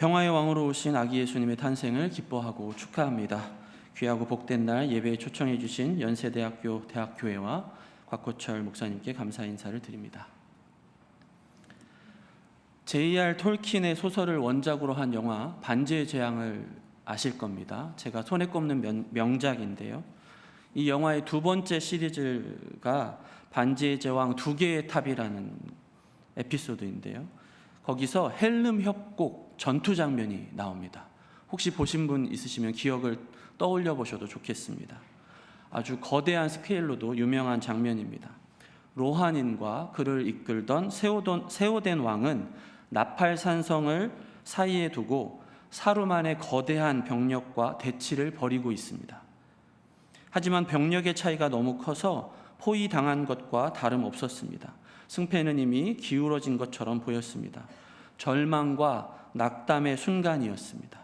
평화의 왕으로 오신 아기 예수님의 탄생을 기뻐하고 축하합니다. 귀하고 복된 날 예배에 초청해 주신 연세대학교 대학교회와 곽호철 목사님께 감사 인사를 드립니다. J.R. 톨킨의 소설을 원작으로 한 영화 반지의 제왕을 아실 겁니다. 제가 손에 꼽는 명작인데요. 이 영화의 두 번째 시리즈가 반지의 제왕 두 개의 탑이라는 에피소드인데요. 거기서 헬름 협곡 전투 장면이 나옵니다. 혹시 보신 분 있으시면 기억을 떠올려 보셔도 좋겠습니다. 아주 거대한 스케일로도 유명한 장면입니다. 로한인과 그를 이끌던 세오덴 왕은 나팔산성을 사이에 두고 사루만의 거대한 병력과 대치를 벌이고 있습니다. 하지만 병력의 차이가 너무 커서 포위당한 것과 다름없었습니다. 승패는 이미 기울어진 것처럼 보였습니다. 절망과 낙담의 순간이었습니다.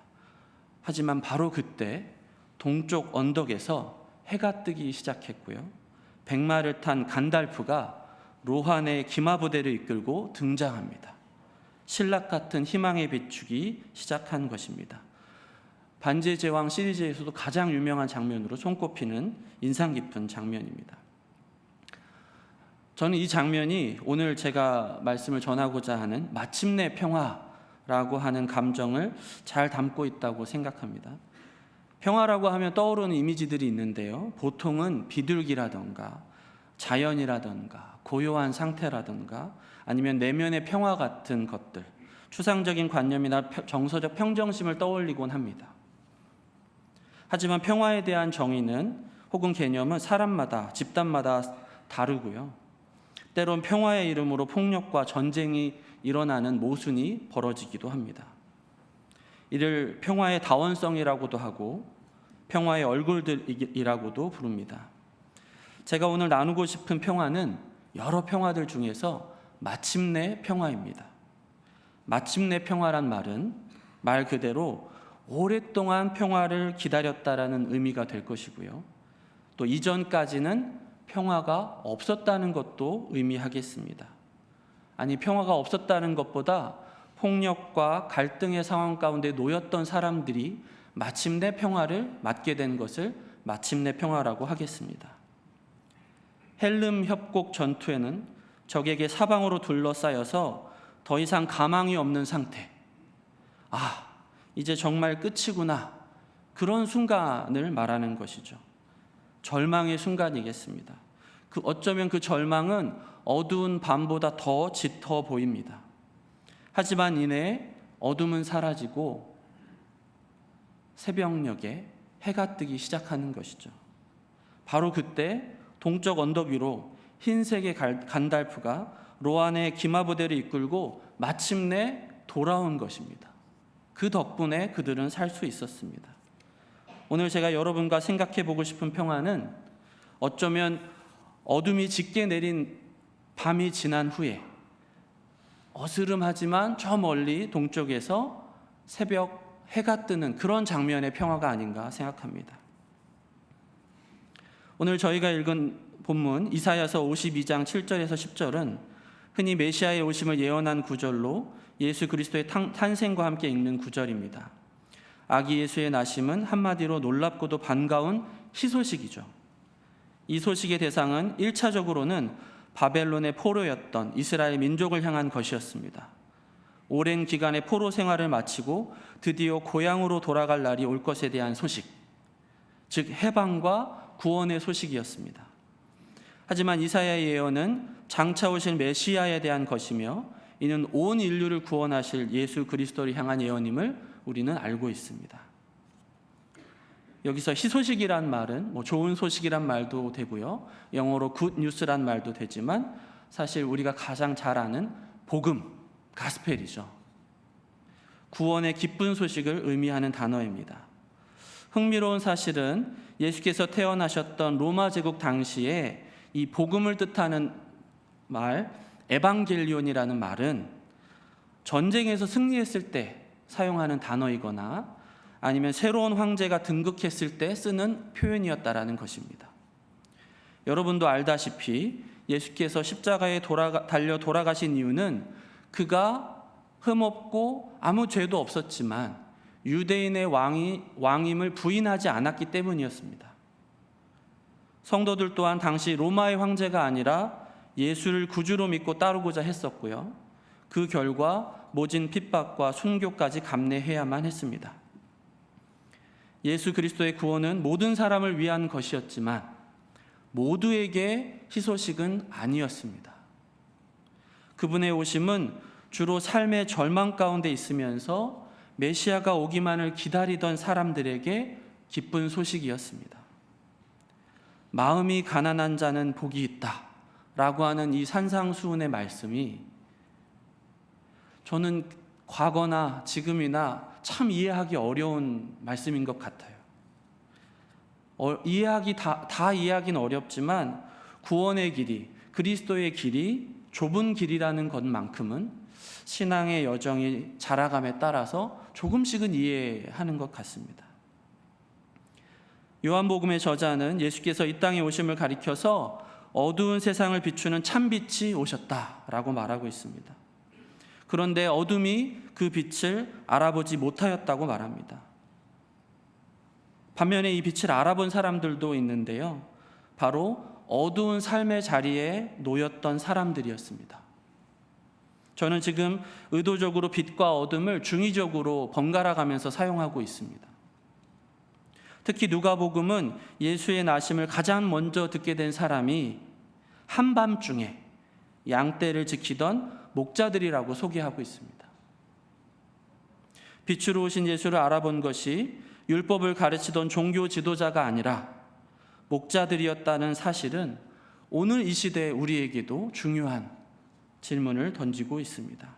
하지만 바로 그때 동쪽 언덕에서 해가 뜨기 시작했고요. 백마를 탄 간달프가 로한의 기마부대를 이끌고 등장합니다. 신락 같은 희망의 비추기 시작한 것입니다. 반지의 제왕 시리즈에서도 가장 유명한 장면으로 손꼽히는 인상 깊은 장면입니다. 저는 이 장면이 오늘 제가 말씀을 전하고자 하는 마침내 평화라고 하는 감정을 잘 담고 있다고 생각합니다. 평화라고 하면 떠오르는 이미지들이 있는데요. 보통은 비둘기라던가 자연이라던가 고요한 상태라던가 아니면 내면의 평화 같은 것들, 추상적인 관념이나 정서적 평정심을 떠올리곤 합니다. 하지만 평화에 대한 정의는 혹은 개념은 사람마다, 집단마다 다르고요. 때론 평화의 이름으로 폭력과 전쟁이 일어나는 모순이 벌어지기도 합니다. 이를 평화의 다원성이라고도 하고 평화의 얼굴들이라고도 부릅니다. 제가 오늘 나누고 싶은 평화는 여러 평화들 중에서 마침내 평화입니다. 마침내 평화란 말은 말 그대로 오랫동안 평화를 기다렸다라는 의미가 될 것이고요. 또 이전까지는 평화가 없었다는 것도 의미하겠습니다. 아니, 평화가 없었다는 것보다 폭력과 갈등의 상황 가운데 놓였던 사람들이 마침내 평화를 맞게 된 것을 마침내 평화라고 하겠습니다. 헬름 협곡 전투에는 적에게 사방으로 둘러싸여서 더 이상 가망이 없는 상태, 이제 정말 끝이구나, 그런 순간을 말하는 것이죠. 절망의 순간이겠습니다. 어쩌면 그 절망은 어두운 밤보다 더 짙어 보입니다. 하지만 이내 어둠은 사라지고 새벽녘에 해가 뜨기 시작하는 것이죠. 바로 그때 동쪽 언덕 위로 흰색의 간달프가 로한의 기마부대를 이끌고 마침내 돌아온 것입니다. 그 덕분에 그들은 살 수 있었습니다. 오늘 제가 여러분과 생각해 보고 싶은 평화는 어쩌면 어둠이 짙게 내린 밤이 지난 후에 어스름하지만 저 멀리 동쪽에서 새벽 해가 뜨는 그런 장면의 평화가 아닌가 생각합니다. 오늘 저희가 읽은 본문 이사야서 52장 7절에서 10절은 흔히 메시아의 오심을 예언한 구절로 예수 그리스도의 탄생과 함께 읽는 구절입니다. 아기 예수의 나심은 한마디로 놀랍고도 반가운 희소식이죠. 이 소식의 대상은 1차적으로는 바벨론의 포로였던 이스라엘 민족을 향한 것이었습니다. 오랜 기간의 포로 생활을 마치고 드디어 고향으로 돌아갈 날이 올 것에 대한 소식, 즉 해방과 구원의 소식이었습니다. 하지만 이사야의 예언은 장차 오실 메시아에 대한 것이며 이는 온 인류를 구원하실 예수 그리스도를 향한 예언임을 우리는 알고 있습니다. 여기서 희소식이란 말은 좋은 소식이란 말도 되고요. 영어로 good news란 말도 되지만 사실 우리가 가장 잘 아는 복음, 가스펠이죠. 구원의 기쁜 소식을 의미하는 단어입니다. 흥미로운 사실은 예수께서 태어나셨던 로마 제국 당시에 이 복음을 뜻하는 말, 에반겔리온이라는 말은 전쟁에서 승리했을 때 사용하는 단어이거나 아니면 새로운 황제가 등극했을 때 쓰는 표현이었다라는 것입니다. 여러분도 알다시피 예수께서 십자가에 달려 돌아가신 이유는 그가 흠없고 아무 죄도 없었지만 유대인의 왕임을 부인하지 않았기 때문이었습니다. 성도들 또한 당시 로마의 황제가 아니라 예수를 구주로 믿고 따르고자 했었고요. 그 결과 모진 핍박과 순교까지 감내해야만 했습니다. 예수 그리스도의 구원은 모든 사람을 위한 것이었지만 모두에게 희소식은 아니었습니다. 그분의 오심은 주로 삶의 절망 가운데 있으면서 메시아가 오기만을 기다리던 사람들에게 기쁜 소식이었습니다. 마음이 가난한 자는 복이 있다 라고 하는 이 산상수훈의 말씀이 저는 과거나 지금이나 참 이해하기 어려운 말씀인 것 같아요. 다 이해하기는 어렵지만 구원의 길이, 그리스도의 길이 좁은 길이라는 것만큼은 신앙의 여정이 자라감에 따라서 조금씩은 이해하는 것 같습니다. 요한복음의 저자는 예수께서 이 땅에 오심을 가리켜서 어두운 세상을 비추는 참빛이 오셨다라고 말하고 있습니다. 그런데 어둠이 그 빛을 알아보지 못하였다고 말합니다. 반면에 이 빛을 알아본 사람들도 있는데요. 바로 어두운 삶의 자리에 놓였던 사람들이었습니다. 저는 지금 의도적으로 빛과 어둠을 중의적으로 번갈아 가면서 사용하고 있습니다. 특히 누가복음은 예수의 나심을 가장 먼저 듣게 된 사람이 한밤중에 양떼를 지키던 목자들이라고 소개하고 있습니다. 빛으로 오신 예수를 알아본 것이 율법을 가르치던 종교 지도자가 아니라 목자들이었다는 사실은 오늘 이 시대 우리에게도 중요한 질문을 던지고 있습니다.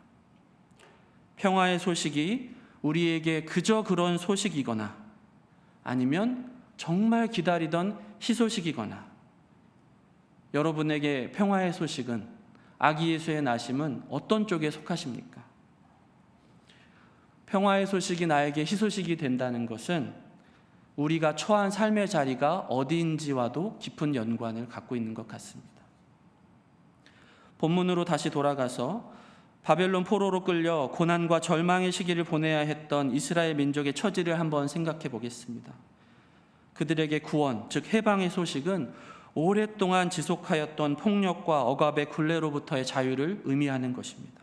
평화의 소식이 우리에게 그저 그런 소식이거나 아니면 정말 기다리던 희소식이거나 여러분에게 평화의 소식은 아기 예수의 나심은 어떤 쪽에 속하십니까? 평화의 소식이 나에게 희소식이 된다는 것은 우리가 처한 삶의 자리가 어디인지와도 깊은 연관을 갖고 있는 것 같습니다. 본문으로 다시 돌아가서 바벨론 포로로 끌려 고난과 절망의 시기를 보내야 했던 이스라엘 민족의 처지를 한번 생각해 보겠습니다. 그들에게 구원, 즉 해방의 소식은 오랫동안 지속하였던 폭력과 억압의 굴레로부터의 자유를 의미하는 것입니다.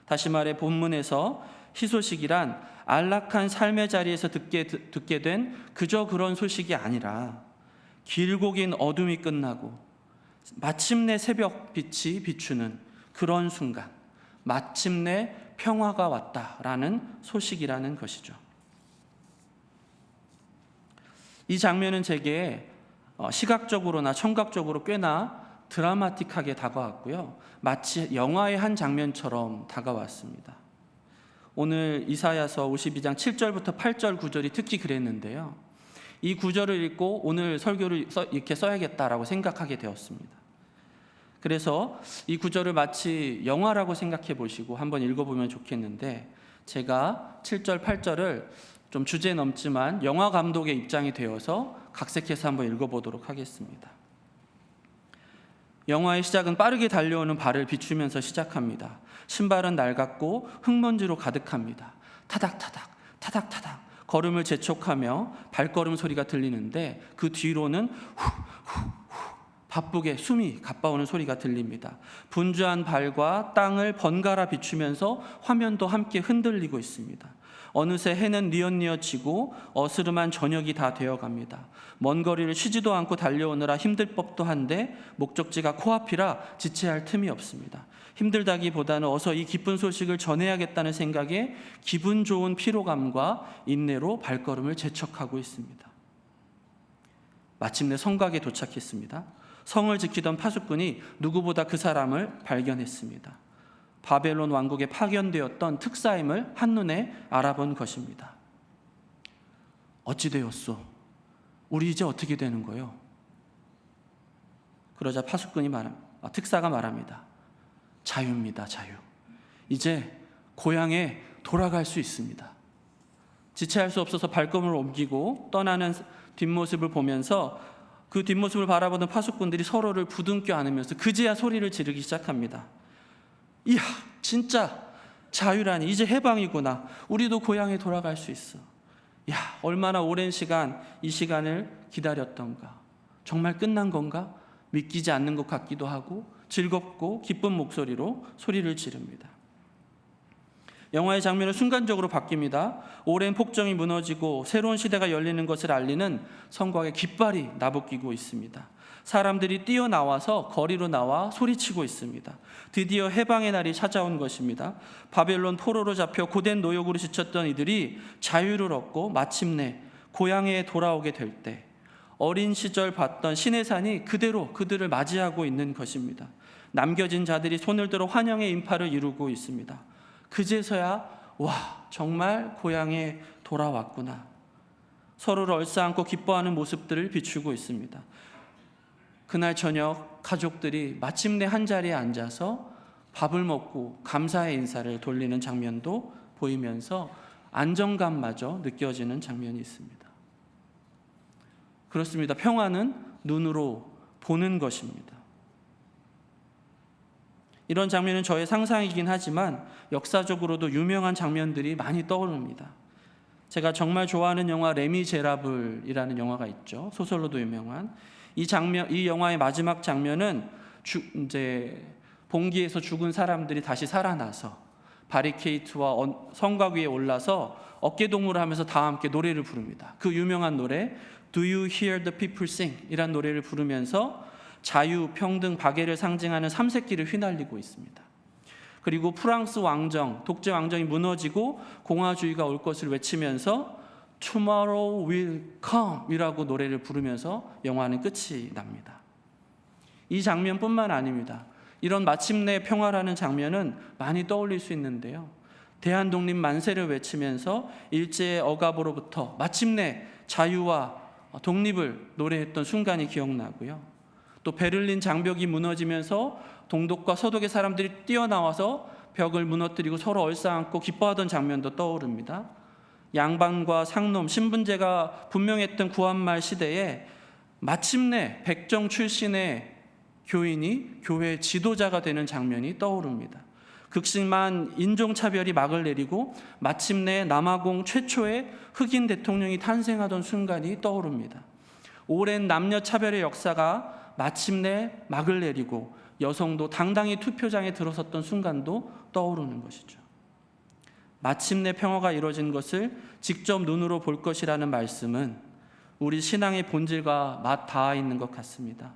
다시 말해 본문에서 희소식이란 안락한 삶의 자리에서 듣게 된 그저 그런 소식이 아니라 길고 긴 어둠이 끝나고 마침내 새벽빛이 비추는 그런 순간, 마침내 평화가 왔다라는 소식이라는 것이죠. 이 장면은 제게 시각적으로나 청각적으로 꽤나 드라마틱하게 다가왔고요. 마치 영화의 한 장면처럼 다가왔습니다. 오늘 이사야서 52장 7절부터 8절 구절이 특히 그랬는데요. 이 구절을 읽고 오늘 설교를 이렇게 써야겠다라고 생각하게 되었습니다. 그래서 이 구절을 마치 영화라고 생각해 보시고 한번 읽어보면 좋겠는데, 제가 7절, 8절을 좀 주제 넘지만 영화 감독의 입장이 되어서 각색해서 한번 읽어보도록 하겠습니다. 영화의 시작은 빠르게 달려오는 발을 비추면서 시작합니다. 신발은 낡았고 흙먼지로 가득합니다. 타닥타닥 타닥타닥 걸음을 재촉하며 발걸음 소리가 들리는데 그 뒤로는 후후후 바쁘게 숨이 가빠오는 소리가 들립니다. 분주한 발과 땅을 번갈아 비추면서 화면도 함께 흔들리고 있습니다. 어느새 해는 뉘엿뉘엿지고 어스름한 저녁이 다 되어갑니다. 먼 거리를 쉬지도 않고 달려오느라 힘들 법도 한데 목적지가 코앞이라 지체할 틈이 없습니다. 힘들다기보다는 어서 이 기쁜 소식을 전해야겠다는 생각에 기분 좋은 피로감과 인내로 발걸음을 재촉하고 있습니다. 마침내 성곽에 도착했습니다. 성을 지키던 파수꾼이 누구보다 그 사람을 발견했습니다. 바벨론 왕국에 파견되었던 특사임을 한눈에 알아본 것입니다. 어찌 되었소? 우리 이제 어떻게 되는 거요? 그러자 특사가 말합니다. 자유입니다, 자유. 이제 고향에 돌아갈 수 있습니다. 지체할 수 없어서 발걸음을 옮기고 떠나는 뒷모습을 보면서 그 뒷모습을 바라보는 파수꾼들이 서로를 부둥켜 안으면서 그제야 소리를 지르기 시작합니다. 이야, 진짜 자유라니, 이제 해방이구나. 우리도 고향에 돌아갈 수 있어. 야, 얼마나 오랜 시간 이 시간을 기다렸던가. 정말 끝난 건가? 믿기지 않는 것 같기도 하고 즐겁고 기쁜 목소리로 소리를 지릅니다. 영화의 장면은 순간적으로 바뀝니다. 오랜 폭정이 무너지고 새로운 시대가 열리는 것을 알리는 성곽의 깃발이 나부끼고 있습니다. 사람들이 뛰어나와서 거리로 나와 소리치고 있습니다. 드디어 해방의 날이 찾아온 것입니다. 바벨론 포로로 잡혀 고된 노역으로 지쳤던 이들이 자유를 얻고 마침내 고향에 돌아오게 될 때 어린 시절 봤던 시내산이 그대로 그들을 맞이하고 있는 것입니다. 남겨진 자들이 손을 들어 환영의 인파를 이루고 있습니다. 그제서야 와, 정말 고향에 돌아왔구나. 서로를 얼싸안고 기뻐하는 모습들을 비추고 있습니다. 그날 저녁 가족들이 마침내 한자리에 앉아서 밥을 먹고 감사의 인사를 돌리는 장면도 보이면서 안정감마저 느껴지는 장면이 있습니다. 그렇습니다. 평화는 눈으로 보는 것입니다. 이런 장면은 저의 상상이긴 하지만 역사적으로도 유명한 장면들이 많이 떠오릅니다. 제가 정말 좋아하는 영화 레미제라블이라는 영화가 있죠. 소설로도 유명한 이 영화의 마지막 장면은 이제 봉기에서 죽은 사람들이 다시 살아나서 바리케이트와 성곽 위에 올라서 어깨동무를 하면서 다 함께 노래를 부릅니다. 그 유명한 노래 Do you hear the people sing? 이란 노래를 부르면서 자유, 평등, 박애를 상징하는 삼색기를 휘날리고 있습니다. 그리고 프랑스 왕정, 독재 왕정이 무너지고 공화주의가 올 것을 외치면서 Tomorrow will come 이라고 노래를 부르면서 영화는 끝이 납니다. 이 장면뿐만 아닙니다. 이런 마침내 평화라는 장면은 많이 떠올릴 수 있는데요. 대한독립 만세를 외치면서 일제의 억압으로부터 마침내 자유와 독립을 노래했던 순간이 기억나고요. 또 베를린 장벽이 무너지면서 동독과 서독의 사람들이 뛰어나와서 벽을 무너뜨리고 서로 얼싸안고 기뻐하던 장면도 떠오릅니다. 양반과 상놈, 신분제가 분명했던 구한말 시대에 마침내 백정 출신의 교인이 교회 지도자가 되는 장면이 떠오릅니다. 극심한 인종차별이 막을 내리고 마침내 남아공 최초의 흑인 대통령이 탄생하던 순간이 떠오릅니다. 오랜 남녀차별의 역사가 마침내 막을 내리고 여성도 당당히 투표장에 들어섰던 순간도 떠오르는 것이죠. 마침내 평화가 이루어진 것을 직접 눈으로 볼 것이라는 말씀은 우리 신앙의 본질과 맞닿아 있는 것 같습니다.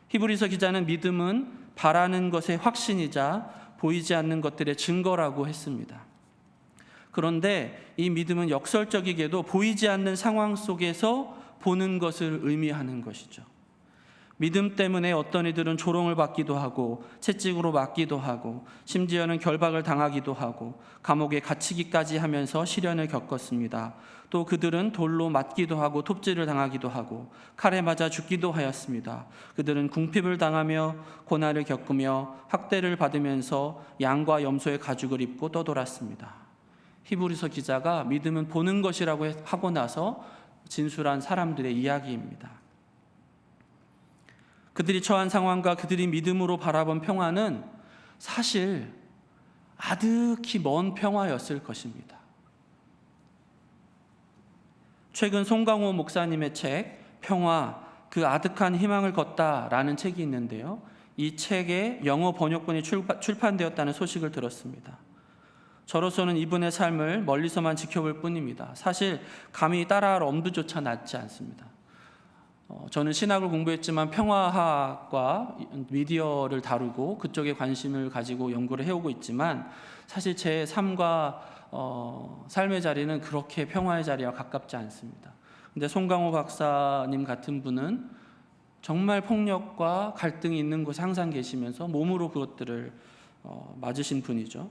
히브리서 기자는 믿음은 바라는 것의 확신이자 보이지 않는 것들의 증거라고 했습니다. 그런데 이 믿음은 역설적이게도 보이지 않는 상황 속에서 보는 것을 의미하는 것이죠. 믿음 때문에 어떤 이들은 조롱을 받기도 하고 채찍으로 맞기도 하고 심지어는 결박을 당하기도 하고 감옥에 갇히기까지 하면서 시련을 겪었습니다. 또 그들은 돌로 맞기도 하고 톱질을 당하기도 하고 칼에 맞아 죽기도 하였습니다. 그들은 궁핍을 당하며 고난을 겪으며 학대를 받으면서 양과 염소의 가죽을 입고 떠돌았습니다. 히브리서 기자가 믿음은 보는 것이라고 하고 나서 진술한 사람들의 이야기입니다. 그들이 처한 상황과 그들이 믿음으로 바라본 평화는 사실 아득히 먼 평화였을 것입니다. 최근 송강호 목사님의 책 평화, 그 아득한 희망을 걷다라는 책이 있는데요. 이 책의 영어 번역본이 출판되었다는 소식을 들었습니다. 저로서는 이분의 삶을 멀리서만 지켜볼 뿐입니다. 사실 감히 따라할 엄두조차 나지 않습니다. 저는 신학을 공부했지만 평화학과 미디어를 다루고 그쪽에 관심을 가지고 연구를 해오고 있지만 사실 제 삶과 삶의 자리는 그렇게 평화의 자리와 가깝지 않습니다. 근데 송강호 박사님 같은 분은 정말 폭력과 갈등이 있는 곳에 항상 계시면서 몸으로 그것들을 맞으신 분이죠.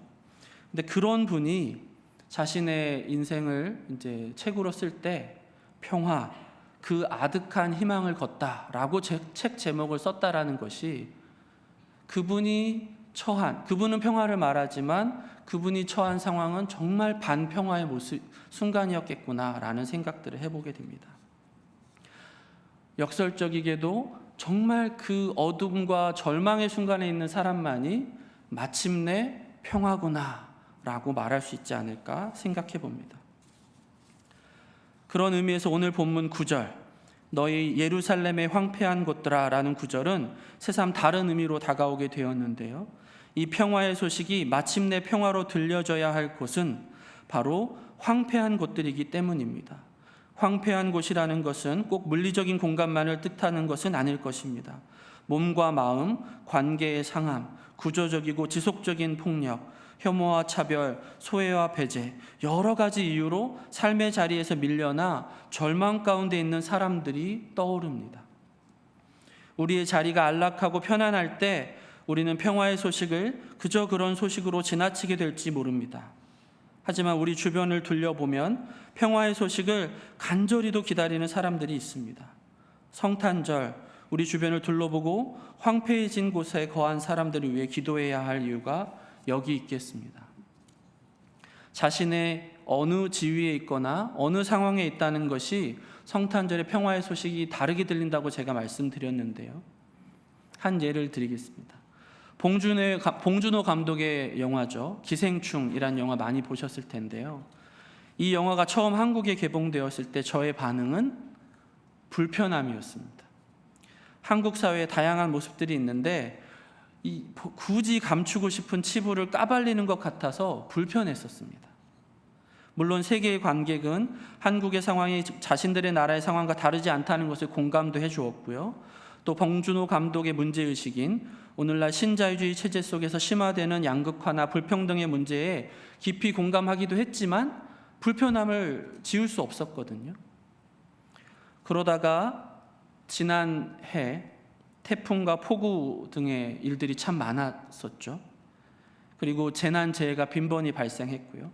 근데 그런 분이 자신의 인생을 이제 책으로 쓸 때 평화, 그 아득한 희망을 걷다라고 책 제목을 썼다라는 것이 그분은 평화를 말하지만 그분이 처한 상황은 정말 반평화의 순간이었겠구나라는 생각들을 해보게 됩니다. 역설적이게도 정말 그 어둠과 절망의 순간에 있는 사람만이 마침내 평화구나 라고 말할 수 있지 않을까 생각해 봅니다. 그런 의미에서 오늘 본문 9절, 너희 예루살렘의 황폐한 곳들아 라는 구절은 새삼 다른 의미로 다가오게 되었는데요. 이 평화의 소식이 마침내 평화로 들려져야 할 곳은 바로 황폐한 곳들이기 때문입니다. 황폐한 곳이라는 것은 꼭 물리적인 공간만을 뜻하는 것은 아닐 것입니다. 몸과 마음, 관계의 상함, 구조적이고 지속적인 폭력, 혐오와 차별, 소외와 배제, 여러 가지 이유로 삶의 자리에서 밀려나 절망 가운데 있는 사람들이 떠오릅니다. 우리의 자리가 안락하고 편안할 때 우리는 평화의 소식을 그저 그런 소식으로 지나치게 될지 모릅니다. 하지만 우리 주변을 둘러보면 평화의 소식을 간절히도 기다리는 사람들이 있습니다. 성탄절, 우리 주변을 둘러보고 황폐해진 곳에 거한 사람들을 위해 기도해야 할 이유가 여기 있겠습니다. 자신의 어느 지위에 있거나 어느 상황에 있다는 것이 성탄절의 평화의 소식이 다르게 들린다고 제가 말씀드렸는데요. 한 예를 드리겠습니다. 봉준호 감독의 영화죠. 기생충이라는 영화 많이 보셨을 텐데요. 이 영화가 처음 한국에 개봉되었을 때 저의 반응은 불편함이었습니다. 한국 사회에 다양한 모습들이 있는데 굳이 감추고 싶은 치부를 까발리는 것 같아서 불편했었습니다. 물론 세계의 관객은 한국의 상황이 자신들의 나라의 상황과 다르지 않다는 것을 공감도 해주었고요. 또 봉준호 감독의 문제의식인 오늘날 신자유주의 체제 속에서 심화되는 양극화나 불평등의 문제에 깊이 공감하기도 했지만 불편함을 지울 수 없었거든요. 그러다가 지난해 태풍과 폭우 등의 일들이 참 많았었죠. 그리고 재난재해가 빈번히 발생했고요.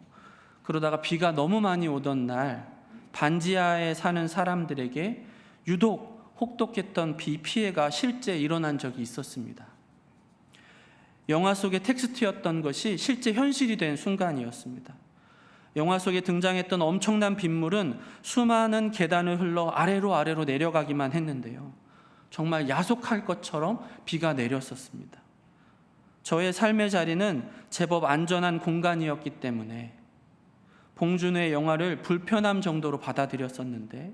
그러다가 비가 너무 많이 오던 날 반지하에 사는 사람들에게 유독 혹독했던 비 피해가 실제 일어난 적이 있었습니다. 영화 속의 텍스트였던 것이 실제 현실이 된 순간이었습니다. 영화 속에 등장했던 엄청난 빗물은 수많은 계단을 흘러 아래로 내려가기만 했는데요. 정말 야속할 것처럼 비가 내렸었습니다. 저의 삶의 자리는 제법 안전한 공간이었기 때문에 봉준호의 영화를 불편함 정도로 받아들였었는데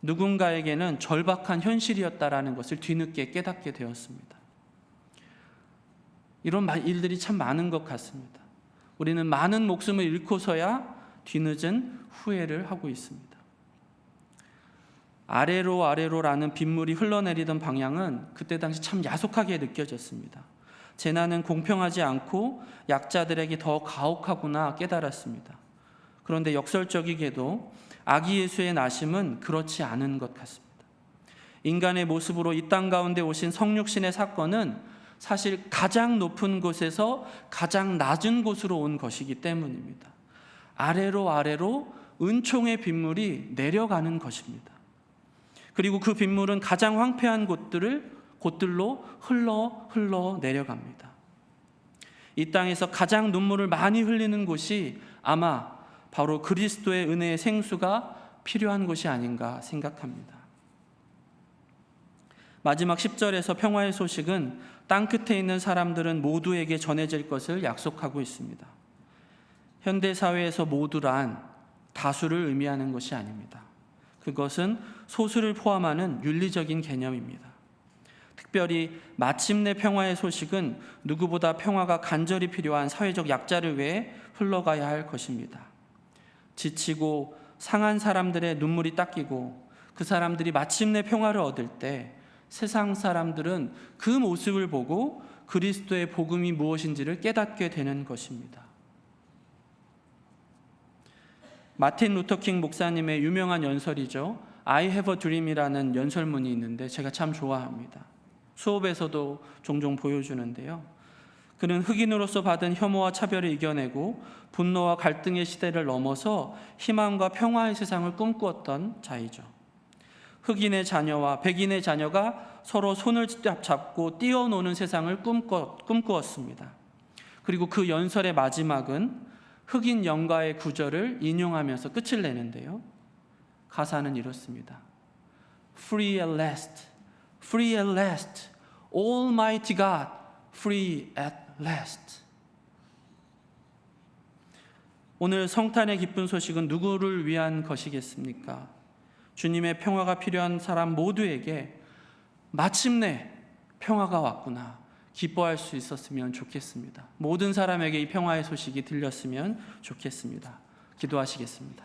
누군가에게는 절박한 현실이었다라는 것을 뒤늦게 깨닫게 되었습니다. 이런 일들이 참 많은 것 같습니다. 우리는 많은 목숨을 잃고서야 뒤늦은 후회를 하고 있습니다. 아래로라는 빗물이 흘러내리던 방향은 그때 당시 참 야속하게 느껴졌습니다. 재난은 공평하지 않고 약자들에게 더 가혹하구나 깨달았습니다. 그런데 역설적이게도 아기 예수의 나심은 그렇지 않은 것 같습니다. 인간의 모습으로 이 땅 가운데 오신 성육신의 사건은 사실 가장 높은 곳에서 가장 낮은 곳으로 온 것이기 때문입니다. 아래로 은총의 빗물이 내려가는 것입니다. 그리고 그 빗물은 가장 황폐한 곳들로 흘러 내려갑니다. 이 땅에서 가장 눈물을 많이 흘리는 곳이 아마 바로 그리스도의 은혜의 생수가 필요한 곳이 아닌가 생각합니다. 마지막 10절에서 평화의 소식은 땅끝에 있는 사람들은 모두에게 전해질 것을 약속하고 있습니다. 현대사회에서 모두란 다수를 의미하는 것이 아닙니다. 그것은 소수를 포함하는 윤리적인 개념입니다. 특별히 마침내 평화의 소식은 누구보다 평화가 간절히 필요한 사회적 약자를 위해 흘러가야 할 것입니다. 지치고 상한 사람들의 눈물이 닦이고 그 사람들이 마침내 평화를 얻을 때 세상 사람들은 그 모습을 보고 그리스도의 복음이 무엇인지를 깨닫게 되는 것입니다. 마틴 루터킹 목사님의 유명한 연설이죠. I have a dream이라는 연설문이 있는데 제가 참 좋아합니다. 수업에서도 종종 보여주는데요. 그는 흑인으로서 받은 혐오와 차별을 이겨내고 분노와 갈등의 시대를 넘어서 희망과 평화의 세상을 꿈꾸었던 자이죠. 흑인의 자녀와 백인의 자녀가 서로 손을 잡고 뛰어노는 세상을 꿈꾸었습니다. 그리고 그 연설의 마지막은 흑인 영가의 구절을 인용하면서 끝을 내는데요. 가사는 이렇습니다. Free at last, free at last, Almighty God, free at last. 오늘 성탄의 기쁜 소식은 누구를 위한 것이겠습니까? 주님의 평화가 필요한 사람 모두에게 마침내 평화가 왔구나 기뻐할 수 있었으면 좋겠습니다. 모든 사람에게 이 평화의 소식이 들렸으면 좋겠습니다. 기도하시겠습니다.